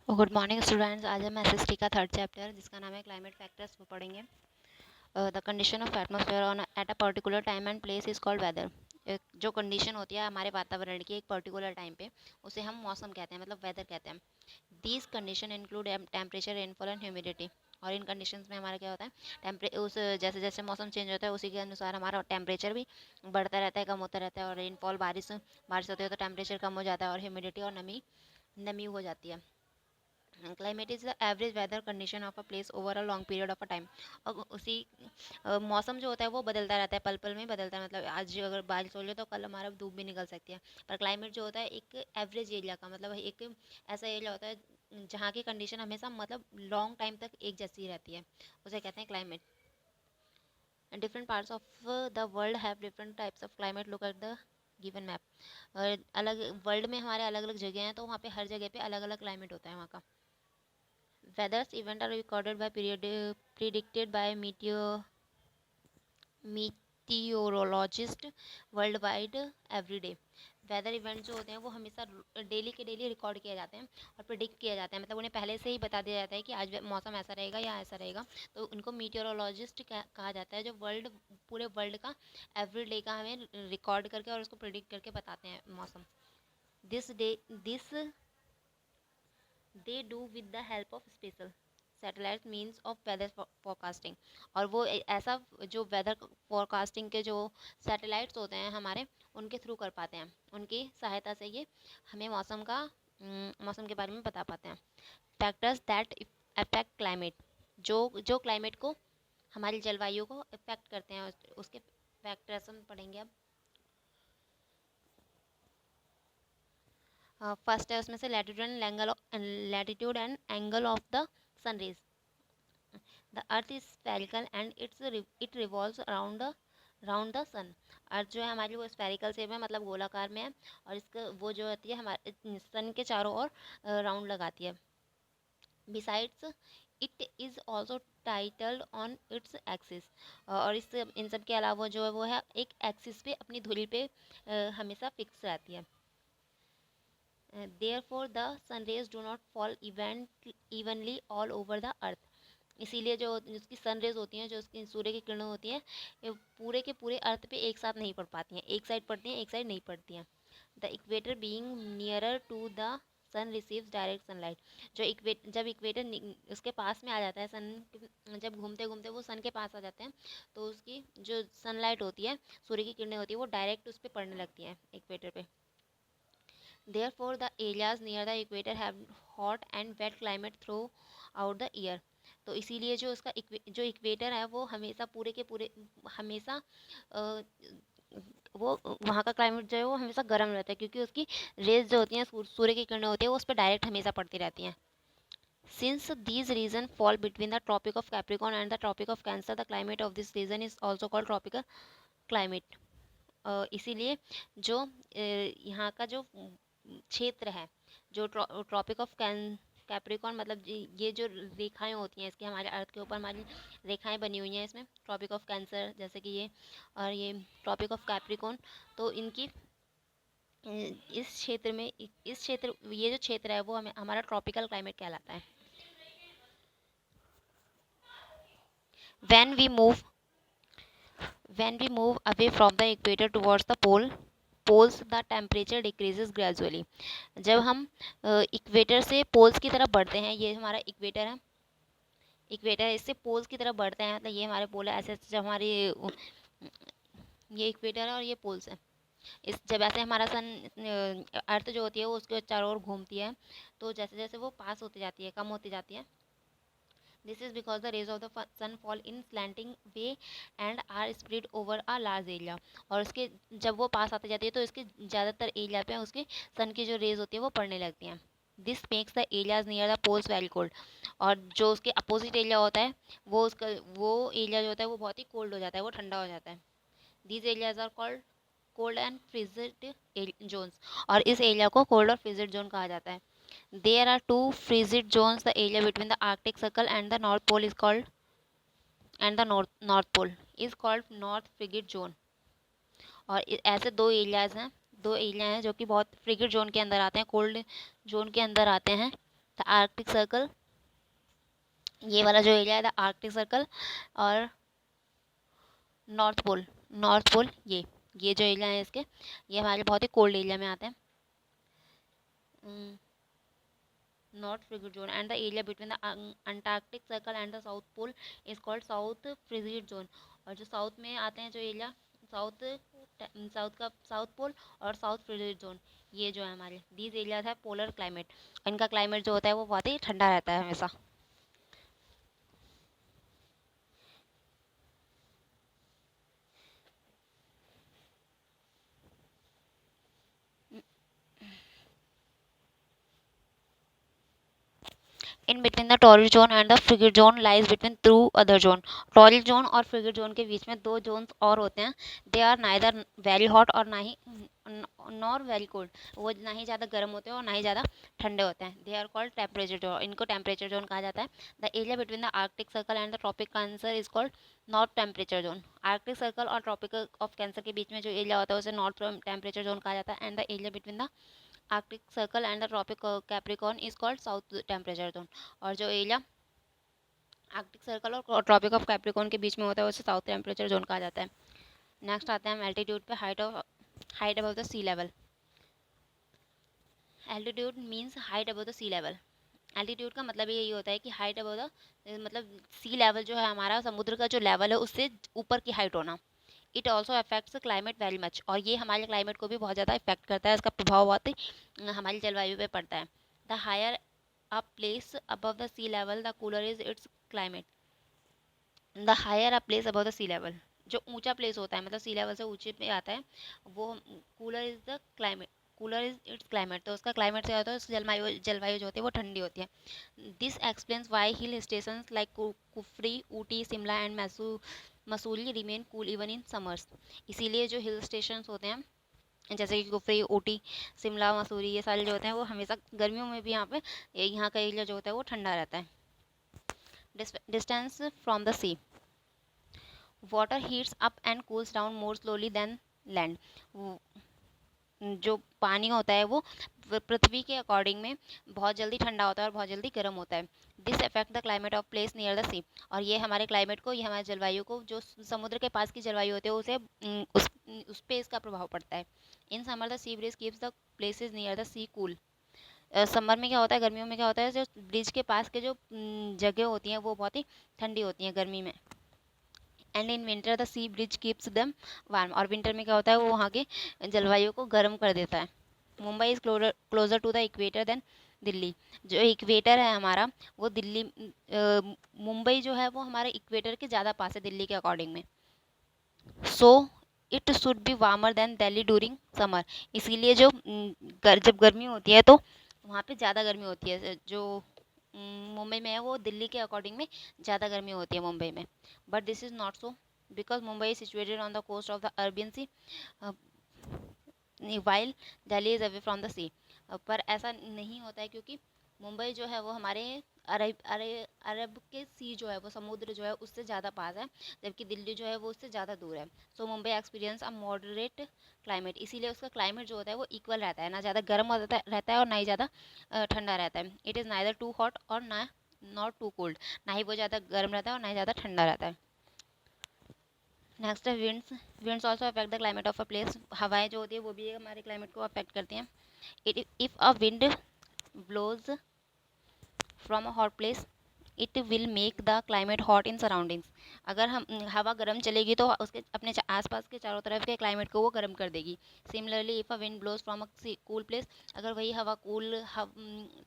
Good morning students. आज हम SST का थर्ड चैप्टर जिसका नाम है क्लाइमेट फैक्टर्स वो पढ़ेंगे। The condition of atmosphere on at a particular time and place is called weather. जो कंडीशन होती है हमारे वातावरण की एक पर्टिकुलर टाइम पे, उसे हम मौसम कहते हैं, मतलब वेदर कहते हैं। These condition include temperature, rainfall and humidity. और इन कंडीशंस में हमारा क्या होता है, उस जैसे जैसे मौसम चेंज होता है उसी के अनुसार हमारा टेम्परेचर भी बढ़ता रहता है, कम होता रहता है। और रेनफॉल, बारिश बारिश होती है तो टेम्परेचर कम हो जाता है, और ह्यूमिडिटी और नमी नमी हो जाती है। Climate is the average weather condition of a place over a long period of a time. और उसी मौसम जो होता है वो बदलता रहता है, पल पल में बदलता है। मतलब आज अगर बारिश हो रही है तो कल हमारा धूप भी निकल सकती है। पर क्लाइमेट जो होता है एक एवरेज एरिया का, मतलब एक ऐसा एरिया होता है जहाँ की कंडीशन हमेशा, मतलब लॉन्ग टाइम तक एक जैसी रहती है, उसे कहते हैं climate. Different parts of the world have different types of climate. Look at the given map. और अलग वर्ल्ड में हमारे अलग अलग जगह हैं, तो वहाँ पे हर जगह पे अलग अलग क्लाइमेट होता है वहाँ का। Weather's events are recorded by predicted by meteorologist worldwide every day. Weather event जो होते हैं वो हमेशा डेली के डेली रिकॉर्ड किए जाते हैं और प्रिडिक्ट किया जाता है, मतलब उन्हें पहले से ही बता दिया जाता है कि आज मौसम ऐसा रहेगा या ऐसा रहेगा। तो उनको मीटियोरोलॉजिस्ट कहा जाता है, जो पूरे वर्ल्ड का एवरी डे का हमें रिकॉर्ड करके और उसको प्रिडिक्ट करके बताते हैं मौसम। This they do with the help of special satellite means of weather forecasting. और वो ऐसा जो वेदर फोरकास्टिंग के जो सैटेलाइट्स होते हैं हमारे, उनके थ्रू कर पाते हैं। उनकी सहायता से ये हमें मौसम के बारे में बता पाते हैं। फैक्टर्स दैट अफेक्ट क्लाइमेट, जो जो क्लाइमेट को, हमारी जलवायु को इफेक्ट करते हैं, उसके फैक्टर्स हम पढ़ेंगे अब। फर्स्ट है उसमें से latitude and angle of the sun rays. The earth is spherical and it revolves around the sun. Earth जो है हमारी वो स्फेरिकल शेप में, मतलब गोलाकार में है, और इसका वो जो होती है हमारे सन के चारों ओर राउंड लगाती है। Besides it is also titled on its axis. और इस इन सब के अलावा जो है वो है एक एक्सिस पे, अपनी धुरी पे हमेशा फिक्स रहती है। Therefore the sun rays do not fall evenly all over the earth। इसीलिए जो उसकी सन रेज होती हैं, जो उसकी सूर्य की किरणें होती हैं, ये पूरे के पूरे अर्थ पे एक साथ नहीं पड़ पाती हैं। एक साइड पड़ती हैं, एक साइड नहीं पड़ती हैं। The equator being nearer to the sun receives direct sunlight. जब इक्वेटर उसके पास में आ जाता है, सन जब घूमते घूमते वो सन के पास आ जाते हैं, तो उसकी जो सनलाइट होती है, सूर्य की किरणें होती है, वो डायरेक्ट उस पर पड़ने लगती हैं, इक्वेटर पे। Therefore, the areas near the equator have hot and wet climate throughout the year। तो इसीलिए जो उसका जो इक्वेटर है वो हमेशा पूरे के पूरे, हमेशा अ, वो वहाँ का क्लाइमेट जो है वो हमेशा गर्म रहता है, क्योंकि उसकी रेज जो होती हैं, सूर्य की किरणें होती है, वो उस पर डायरेक्ट हमेशा पड़ती रहती हैं। Since these regions fall between the Tropic of Capricorn and the Tropic of Cancer, the climate of this region is also called tropical climate। इसीलिए जो यहाँ का जो क्षेत्र है, जो ट्रॉपिक ऑफ कैप्रिकॉन, मतलब ये जो रेखाएं होती हैं इसकी, हमारे अर्थ के ऊपर हमारी रेखाएं बनी हुई हैं इसमें, ट्रॉपिक ऑफ कैंसर जैसे कि ये, और ये ट्रॉपिक ऑफ कैप्रिकॉन। तो इनकी इस क्षेत्र में, ये जो क्षेत्र है वो हमें हमारा ट्रॉपिकल क्लाइमेट कहलाता है। When we move When we move away from the equator towards the poles, the temperature decreases gradually। जब हम इक्वेटर से पोल्स की तरफ बढ़ते हैं, ये हमारा इक्वेटर है, इससे पोल्स की तरफ बढ़ते हैं, मतलब ये हमारे पोल है। ऐसे जब हमारी ये इक्वेटर है और ये पोल्स है, जब ऐसे हमारा अर्थ जो होती है वो उसके चारों ओर घूमती है, तो जैसे जैसे वो पास होती जाती है, कम होती जाती है। This is because the rays of the sun fall in slanting way and are spread over a large area। और उसके जब वो पास आती जाती है तो इसके ज़्यादातर एरिया पे उसके सन की जो रेज होती है वो पड़ने लगती हैं। This makes the areas near the poles very cold. और जो उसके अपोजिट एरिया होता है, वो एरिया जो होता है वो बहुत ही कोल्ड हो जाता है, वो ठंडा हो जाता है। These areas are called cold and frigid zones. और इस एरिया को कोल्ड और फ्रिजिड जोन कहा जाता है। There are two frigid zones. The area between the Arctic Circle and the North Pole is called, and the North Pole is called North Frigid Zone। और ऐसे दो एरिया हैं जो कि बहुत फ्रिगिड जोन के अंदर आते हैं, कोल्ड जोन के अंदर आते हैं। द आर्कटिक सर्कल, ये वाला जो एरिया है द आर्कटिक सर्कल, और नॉर्थ पोल, नॉर्थ पोल ये जो एरिया है इसके, ये हमारे बहुत ही कोल्ड एरिया में आते हैं। North frigid zone and the area between the Antarctic circle and the south pole is called south frigid zone. और जो साउथ में आते हैं जो एरिया, साउथ साउथ का साउथ पोल और साउथ फ्रिगिड जोन, ये जो है हमारे दीज एरियाज है पोलर क्लाइमेट। इनका क्लाइमेट जो होता है वो बहुत ही ठंडा रहता है हमेशा। In between the torrid zone and the frigid zone lies between two other zone. Torrid zone और फ्रिगिड जोन के बीच में दो जोन्स और होते हैं। They are neither very hot और ना ही नॉर वेरी कोल्ड, वो ना ही ज़्यादा गर्म होते हैं और ना ही ज़्यादा ठंडे होते हैं। They are called temperature zone, इनको टेम्परेचर जोन कहा जाता है। The area between the Arctic Circle and the Tropic Cancer is called north temperature zone. Arctic Circle और ट्रॉपिक ऑफ कैंसर के बीच में जो एरिया होता है उसे नॉर्थ टेम्परेचर जोन कहा जाता है। And the area between the Arctic Circle and the Tropic Capricorn is called south temperature zone. और जो एरिया आर्कटिक सर्कल और ट्रॉपिक ऑफ कैप्रिकॉर्न के बीच में होता है उसे साउथ टेम्परेचर जोन कहा जाता है। नेक्स्ट आते हैं हम एल्टीट्यूड पे, height above the sea level. Altitude means height above the sea level. Altitude का मतलब यही होता है कि हाइट अबव द, मतलब सी लेवल जो है हमारा समुद्र का जो लेवल है उससे ऊपर की हाइट होना। It also affects climate very much, और ये हमारे क्लाइमेट को भी बहुत ज़्यादा इफेक्ट करता है, इसका प्रभाव बहुत ही हमारी जलवायु पे पड़ता है। The higher a place above the sea level the cooler is its climate. The higher a place above the sea level, जो ऊंचा प्लेस होता है मतलब सी लेवल से ऊंचे पे आता है, वो cooler is the climate, cooler is its climate, तो उसका क्लाइमेट से होता है उसकी जलवायु जो होती है वो ठंडी होती है। This explains Y hill station like Kufri, Ooty, Shimla and Mussoorie remain cool even in summers. इसीलिए जो हिल स्टेशन होते हैं जैसे कि कुफरी, ऊटी, शिमला, मसूरी, ये सारे जो होते हैं वो हमेशा गर्मियों में भी यहाँ पे यहाँ का एरिया जो होता है वो ठंडा रहता है। Distance from the sea, water heats up and cools down more slowly than land. जो पानी होता है वो पृथ्वी के अकॉर्डिंग में बहुत जल्दी ठंडा होता है और बहुत जल्दी गर्म होता है। This affect the climate of place near the sea, और ये हमारे क्लाइमेट को, ये हमारे जलवायु को, जो समुद्र के पास की जलवायु होती है उसे उस पे इसका प्रभाव पड़ता है। In summer the sea breeze keeps the places near the sea cool. Summer में क्या होता है, गर्मियों में क्या होता है, जो ब्रिज के पास के जो जगह होती हैं वो बहुत ही ठंडी होती हैं गर्मी में। And in winter the sea breeze keeps them warm, और विंटर में क्या होता है वो वहाँ के जलवायु को गर्म कर देता है। Mumbai is closer to the equator than Delhi. जो इक्वेटर है हमारा वो दिल्ली, मुंबई जो है वो हमारे इक्वेटर के ज़्यादा पास है दिल्ली के अकॉर्डिंग में। So it should be warmer than Delhi during summer. इसीलिए जो जब गर्मी होती है तो वहाँ पे ज़्यादा गर्मी होती है, जो मुंबई में है वो दिल्ली के अकॉर्डिंग में ज़्यादा गर्मी होती है मुंबई में। But this is not so because Mumbai is situated on the coast of the Arabian sea while Delhi is away from the sea. पर ऐसा नहीं होता है क्योंकि मुंबई जो है वो हमारे अरब के सी जो है वो समुद्र जो है उससे ज़्यादा पास है, जबकि दिल्ली जो है वो उससे ज़्यादा दूर है। So Mumbai experience a moderate climate, इसीलिए उसका क्लाइमेट जो होता है वो इक्वल रहता है, ना ज़्यादा गर्म रहता है और ना ही ज़्यादा ठंडा रहता है। It is neither too hot और ना नॉट टू कोल्ड, ना ही वो ज़्यादा गर्म रहता है और ना ही ज़्यादा ठंडा रहता है। नेक्स्ट है winds. Winds also affect the climate of a place. हवाएं जो होती है वो भी हमारे क्लाइमेट को अफेक्ट करती हैं। If a wind blows from a hot place it will make the climate hot in surroundings. अगर हम हवा गर्म चलेगी तो उसके अपने आसपास के चारों तरफ के क्लाइमेट को वो गर्म कर देगी। Similarly if a wind blows from a cool place, अगर वही हवा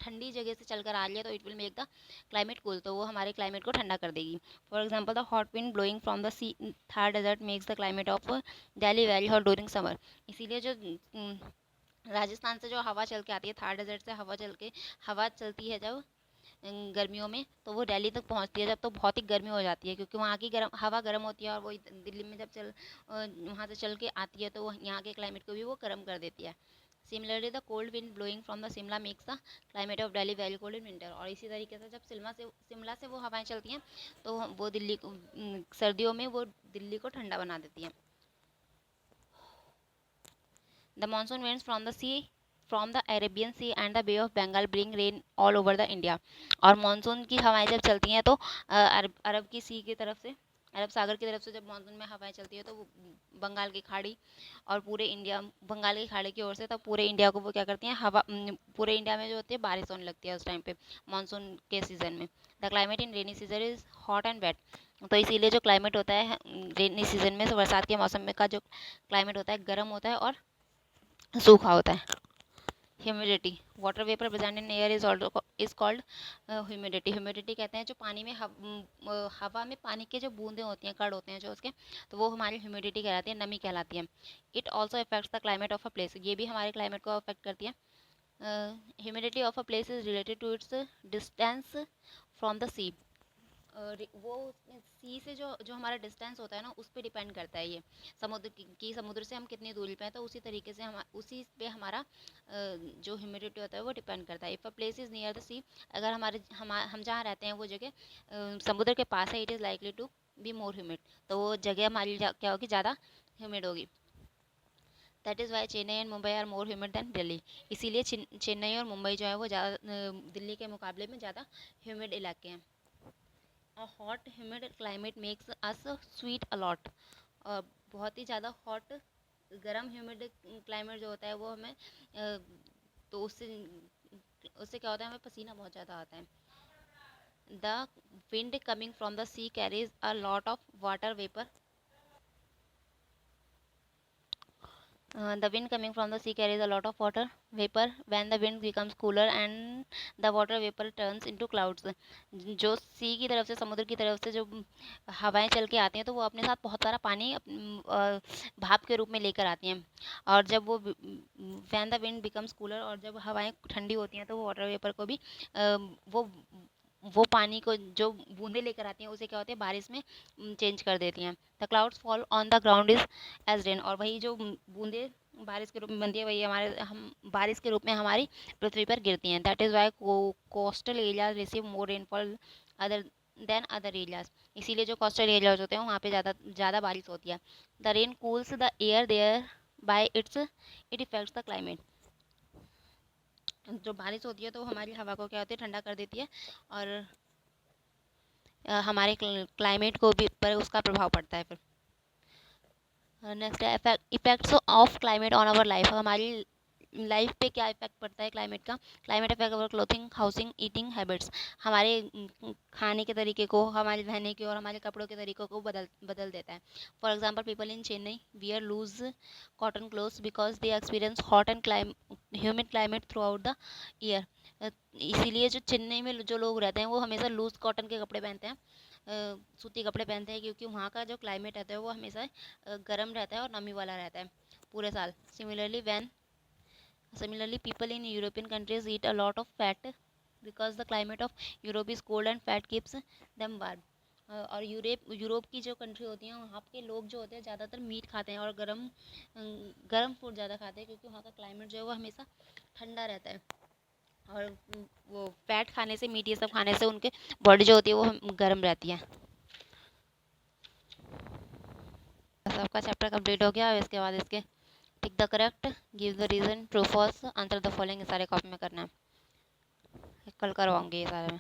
ठंडी जगह से चलकर आ रही है तो it will make the climate cool, तो वो हमारे क्लाइमेट को ठंडा कर देगी। For example the hot wind blowing from the sea Thar desert makes the climate of Delhi very hot during summer. इसीलिए जो राजस्थान से जो हवा चल के आती है, थार डेजर्ट से हवा चलती है जब गर्मियों में, तो वो दिल्ली तक पहुंचती है जब, तो बहुत ही गर्मी हो जाती है क्योंकि वहाँ की हवा गर्म होती है और वो दिल्ली में जब वहाँ से चल के आती है तो वो यहाँ के क्लाइमेट को भी वो गर्म कर देती है। Similarly the cold wind blowing from the Shimla makes the climate of Delhi very cold in winter. और इसी तरीके से जब शिमला से वो हवाएं चलती हैं तो वो दिल्ली को सर्दियों में वो दिल्ली को ठंडा बना देती हैं। The monsoon winds from the sea from the Arabian Sea and the Bay of Bengal bring rain all over the India. और मानसून की हवाएं जब चलती हैं तो अरब की सी की तरफ से, अरब सागर की तरफ से जब मानसून में हवाएं चलती है तो वो बंगाल की खाड़ी और पूरे इंडिया, बंगाल की खाड़ी की ओर से, तब पूरे इंडिया को वो क्या करती हैं, हवा पूरे इंडिया में जो होती है बारिश होने लगती है उस टाइम पे मानसून के सीज़न में। The climate in rainy season is hot and wet. तो इसीलिए जो क्लाइमेट होता है रेनी सीजन में, बरसात के मौसम में का जो क्लाइमेट होता है गर्म होता है और सूखा होता है। Humidity, water vapour present in air is called humidity. Humidity कहते हैं जो पानी में हवा में पानी के जो बूंदें होती हैं, कण होते हैं जो उसके, तो वो हमारी ह्यूमिडिटी कहलाती है, नमी कहलाती है। It also affects the climate of a place, ये भी हमारे क्लाइमेट को अफेक्ट करती है। Humidity of a place is related to its distance from the sea. वो सी से जो जो हमारा डिस्टेंस होता है ना, उस पर डिपेंड करता है ये, समुद्र की समुद्र से हम कितनी दूरी पे हैं, तो उसी तरीके से हम उसी पे हमारा जो ह्यूमिडिटी होता है वो डिपेंड करता है। If a place is near the sea, अगर हम जहाँ रहते हैं वो जगह समुद्र के पास है, it is likely to be more humid, तो वो जगह हमारी क्या होगी, ज़्यादा ह्यूमिड होगी। That is why Chennai and Mumbai are more humid than Delhi. इसीलिए चेन्नई और मुंबई जो है वो ज़्यादा दिल्ली के मुकाबले में ज़्यादा ह्यूमिड इलाके हैं। A hot humid climate makes us sweat a lot। और बहुत ही ज़्यादा हॉट गर्म ह्यूमिड क्लाइमेट जो होता है वो हमें तो उससे उससे क्या होता है, हमें पसीना बहुत ज़्यादा आता है। The wind coming from the sea carries a lot of water vapour. The wind coming from the sea carries a lot of water vapor. When the wind becomes cooler and the water vapor turns into clouds। जो सी की तरफ से, समुद्र की तरफ से जो हवाएं चल के आती हैं तो वो अपने साथ बहुत सारा पानी भाप के रूप में लेकर आती हैं। और जब वो when the wind becomes cooler, और जब हवाएं ठंडी होती हैं तो वो वाटर वेपर को भी वो पानी को जो बूंदे लेकर आती हैं उसे क्या होती है, बारिश में चेंज कर देती हैं। The clouds fall on the ground is as rain. और वही जो बूंदे बारिश के रूप में बनती है वही हम बारिश के रूप में हमारी पृथ्वी पर गिरती हैं। That is Y coastal areas receive more rainfall other than other areas. इसीलिए जो कोस्टल एरियाज होते हैं वहाँ पे ज़्यादा बारिश होती है। The rain cools the air thereby it effects the climate. जो बारिश होती है तो हमारी हवा को क्या होती है, ठंडा कर देती है, और हमारे क्लाइमेट को भी पर उसका प्रभाव पड़ता है। फिर नेक्स्ट है effects of climate on our life. हमारी लाइफ पे क्या इफेक्ट पड़ता है क्लाइमेट का। Climate affect our clothing, housing, eating habits. हमारे खाने के तरीके को, हमारे रहने के और हमारे कपड़ों के तरीकों को बदल देता है। For example people in Chennai wear loose cotton clothes because they experience hot and humid climate throughout the year. इसीलिए जो चेन्नई में जो लोग रहते हैं वो हमेशा लूज कॉटन के कपड़े पहनते हैं, सूती कपड़े पहनते हैं, क्योंकि वहाँ का जो क्लाइमेट रहता है वो हमेशा गर्म रहता है और नमी वाला रहता है पूरे साल। Similarly, people in European countries eat a lot of fat because the climate of Europe is cold and fat keeps them warm। और यूरोप की जो कंट्री होती हैं वहाँ के लोग जो होते हैं ज़्यादातर मीट खाते हैं और गर्म फूड ज़्यादा खाते हैं, क्योंकि वहाँ का क्लाइमेट जो है वो हमेशा ठंडा रहता है। और वो फैट खाने से, मीट ये सब खाने से उनके बॉडी जो होती है वो गर्म रहती है। सबका चैप्टर कंप्लीट हो गया। अब इसके बाद इसके tick the correct, give the reason, true false, answer the following, सारे कॉपी में करना है। कल करवाऊंगी ये सारे में।